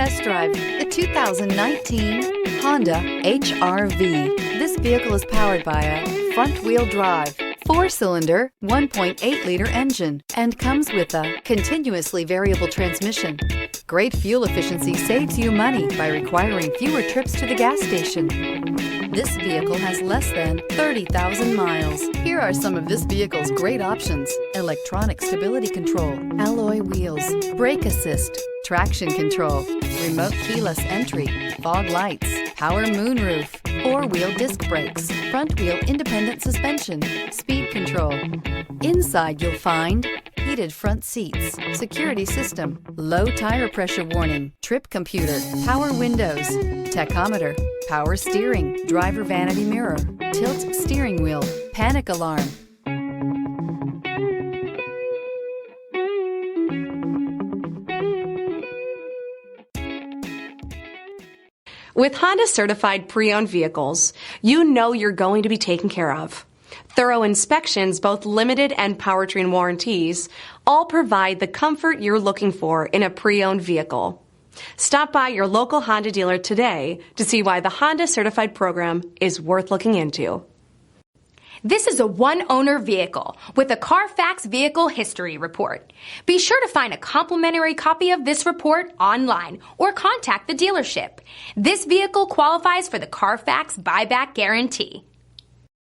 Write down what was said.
test drive the 2019 Honda HR-V. This vehicle is powered by a front-wheel drive, 4-cylinder, 1.8-liter engine, and comes with a continuously variable transmission. Great fuel efficiency saves you money by requiring fewer trips to the gas station. This vehicle has less than 30,000 miles. Here are some of this vehicle's great options: electronic stability control, alloy wheels, brake assist, traction control, remote keyless entry, fog lights, power moonroof, 4-wheel disc brakes, front-wheel independent suspension, speed control. Inside you'll find heated front seats, security system, low tire pressure warning, trip computer, power windows, tachometer, power steering, driver vanity mirror, tilt steering wheel, panic alarm. With Honda certified pre-owned vehicles, you know you're going to be taken care of. Thorough inspections, both limited and powertrain warranties, all provide the comfort you're looking for in a pre-owned vehicle. Stop by your local Honda dealer today to see why the Honda certified program is worth looking into. This is a one-owner vehicle with a CARFAX Vehicle History Report. Be sure to find a complimentary copy of this report online or contact the dealership. This vehicle qualifies for the CARFAX Buyback Guarantee.